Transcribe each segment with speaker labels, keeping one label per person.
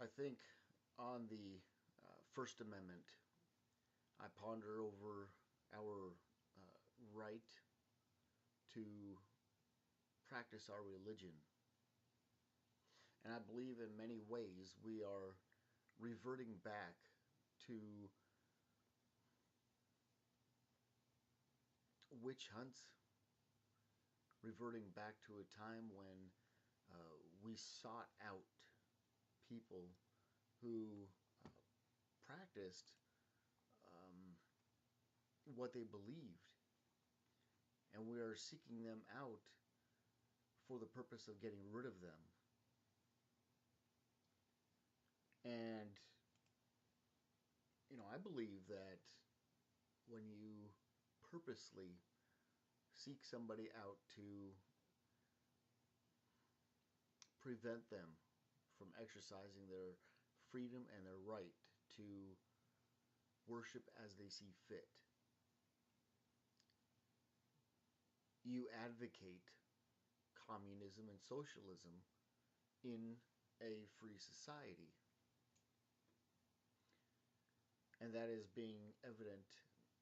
Speaker 1: I think on the First Amendment, I ponder over our right to practice our religion. And I believe in many ways we are reverting back to witch hunts, reverting back to a time when we sought out people who practiced um, what they believed, and we are seeking them out for the purpose of getting rid of them. And, I believe that when you purposely seek somebody out to prevent them from exercising their freedom and their right to worship as they see fit, you advocate communism and socialism in a free society. And that is being evident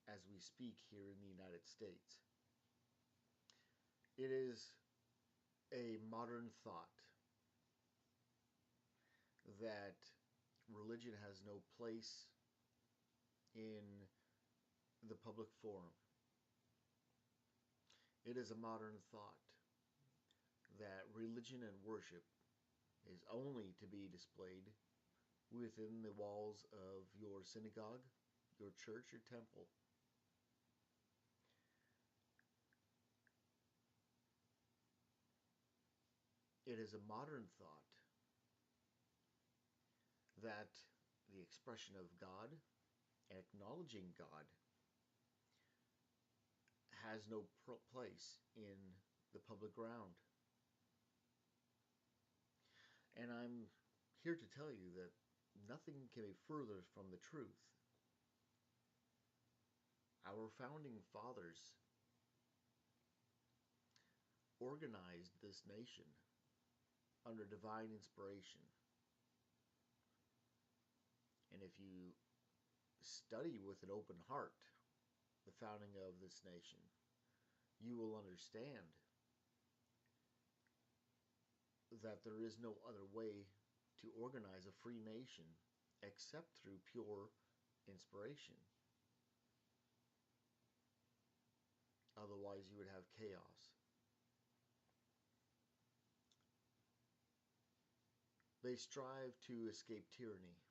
Speaker 1: as we speak here in the United States. It is a modern thought that religion has no place in the public forum. It is a modern thought that religion and worship is only to be displayed within the walls of your synagogue, your church, your temple. It is a modern thought that the expression of God and acknowledging God has no place in the public ground. And I'm here to tell you that nothing can be further from the truth. Our founding fathers organized this nation under divine inspiration. And if you study with an open heart the founding of this nation, you will understand that there is no other way to organize a free nation except through pure inspiration. Otherwise, you would have chaos. They strive to escape tyranny.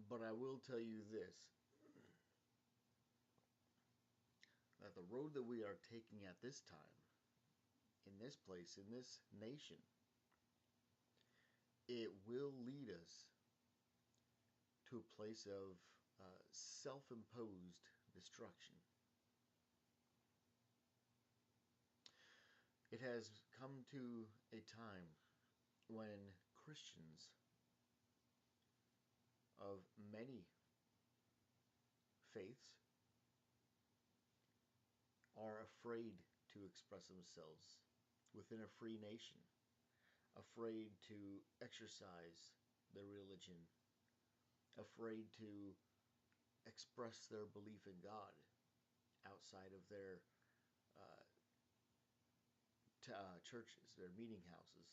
Speaker 1: But I will tell you this, that the road that we are taking at this time, in this place, in this nation, it will lead us to a place of self-imposed destruction. It has come to a time when Christians of many faiths are afraid to express themselves within a free nation, afraid to exercise their religion, afraid to express their belief in God outside of their churches, their meeting houses.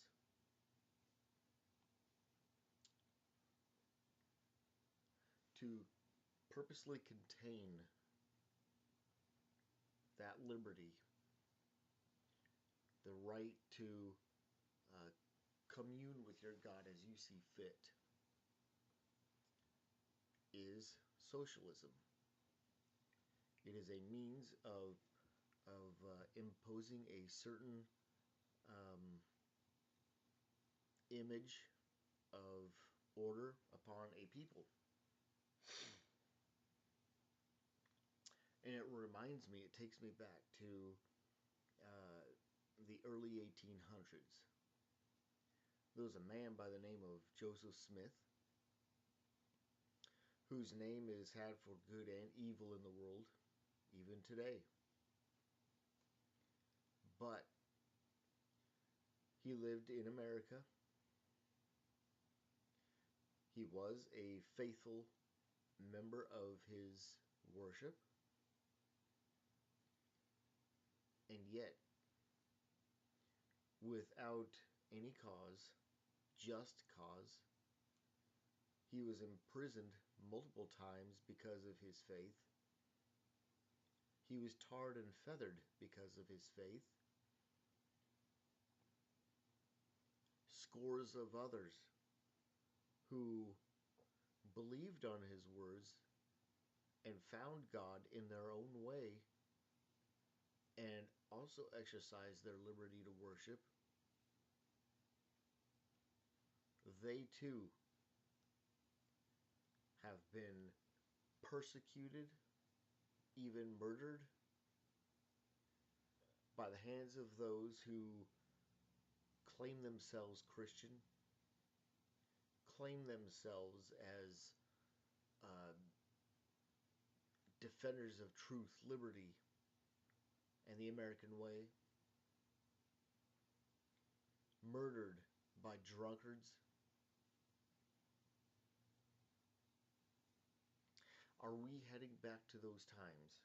Speaker 1: To purposely contain that liberty, the right to commune with your God as you see fit, is socialism. It is a means of imposing a certain image of order upon a people. And it reminds me, it takes me back to the early 1800s. There was a man by the name of Joseph Smith, whose name is had for good and evil in the world, even today. But he lived in America. He was a faithful member of his worship. And yet, without any cause, just cause, he was imprisoned multiple times because of his faith. He was tarred and feathered because of his faith. Scores of others who believed on his words and found God in their own way and also exercised their liberty to worship, they too have been persecuted, even murdered, by the hands of those who claim themselves Christian, claim themselves as defenders of truth, liberty, and the American way, murdered by drunkards. Are we heading back to those times?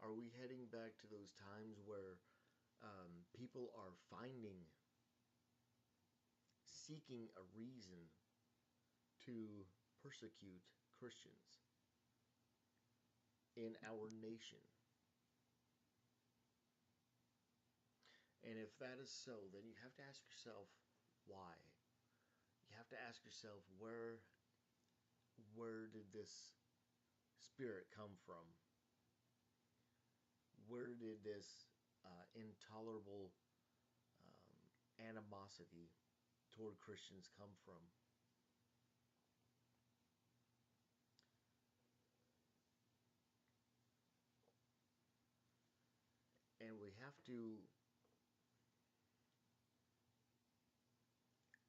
Speaker 1: Are we heading back to those times where people are seeking a reason to persecute Christians in our nation? And if that is so, then you have to ask yourself why. You have to ask yourself where did this spirit come from? Where did this intolerable animosity toward Christians come from? And we have to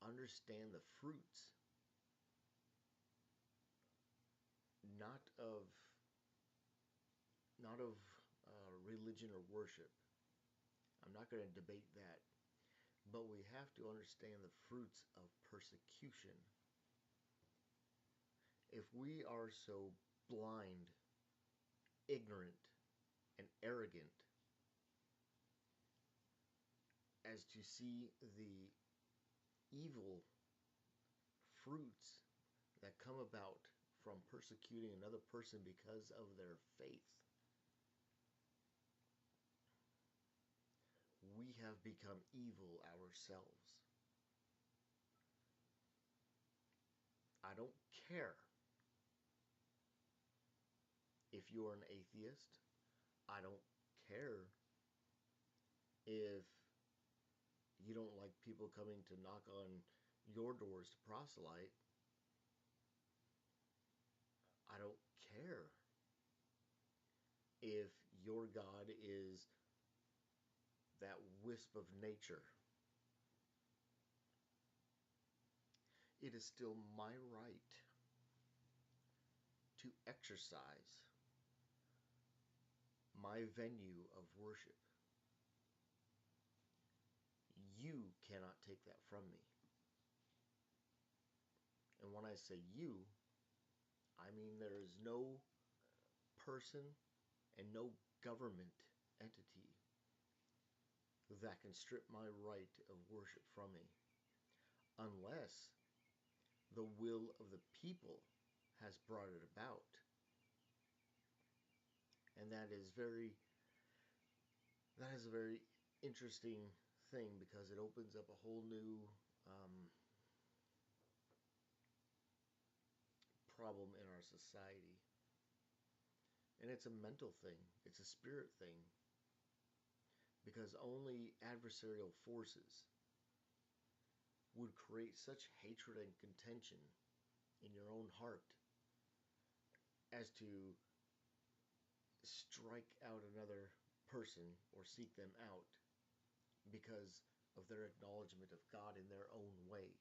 Speaker 1: understand the fruits, not of religion or worship. I'm not going to debate that, but we have to understand the fruits of persecution. If we are so blind, ignorant, and arrogant as to see the evil fruits that come about from persecuting another person because of their faith, we have become evil ourselves. I don't care if you're an atheist. I don't care if you don't like people coming to knock on your doors to proselyte. I don't care if your God is that wisp of nature. It is still my right to exercise my venue of worship. You cannot take that from me. And when I say you, I mean there is no person and no government entity that can strip my right of worship from me, unless the will of the people has brought it about. And that is a very interesting thing, because it opens up a whole new problem in our society. And it's a mental thing, it's a spirit thing, because only adversarial forces would create such hatred and contention in your own heart as to strike out another person or seek them out because of their acknowledgement of God in their own way.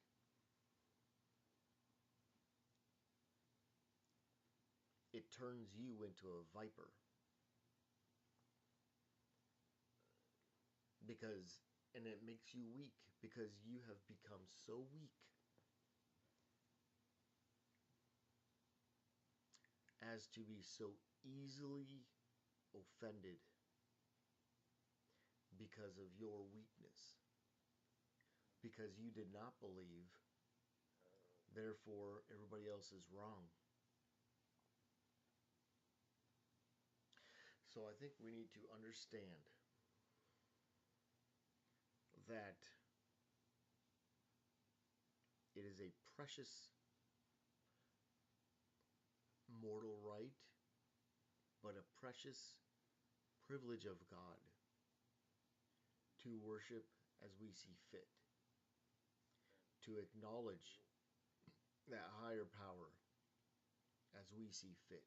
Speaker 1: It turns you into a viper. because and it makes you weak because you have become so weak as to be so easily offended because of your weakness, because you did not believe, therefore everybody else is wrong. So I think we need to understand that it is a precious mortal right, but a precious privilege of God to worship as we see fit, to acknowledge that higher power as we see fit.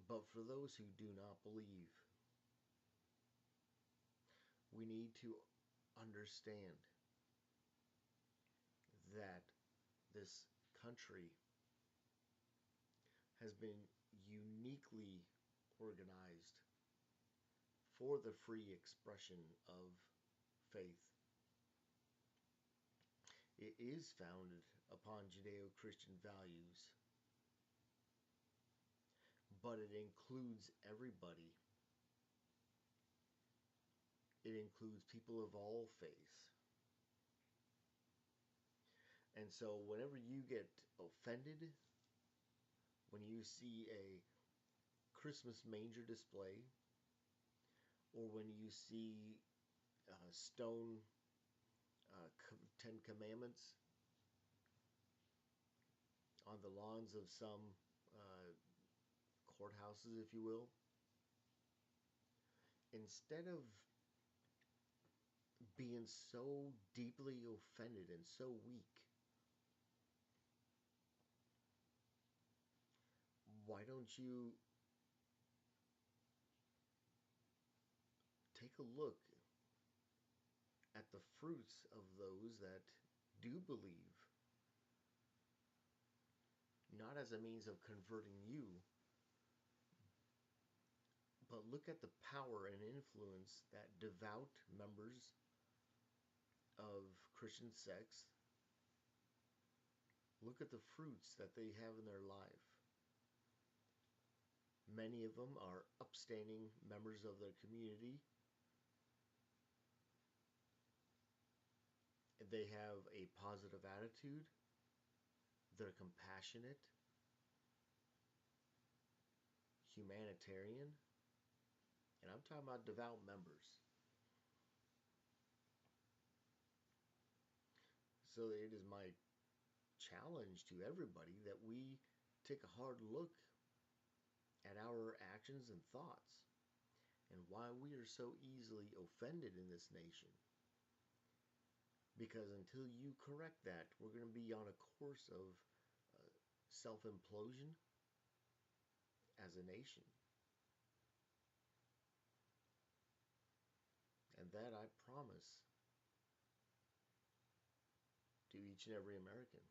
Speaker 1: But for those who do not believe, we need to understand that this country has been uniquely organized for the free expression of faith. It is founded upon judeo-christian values, but it includes everybody. It includes people of all faiths. And so whenever you get offended, when you see a Christmas manger display, or when you see stone Ten Commandments on the lawns of some courthouses, if you will, instead of being so deeply offended and so weak, why don't you take a look at the fruits of those that do believe, not as a means of converting you, but look at the power and influence that devout members of Christian sects, look at the fruits that they have in their life. Many of them are upstanding members of their community. They have a positive attitude. They're compassionate, humanitarian, and I'm talking about devout members. So it is my challenge to everybody that we take a hard look at our actions and thoughts and why we are so easily offended in this nation. Because until you correct that, we're going to be on a course of self-implosion as a nation. And that I promise to each and every American.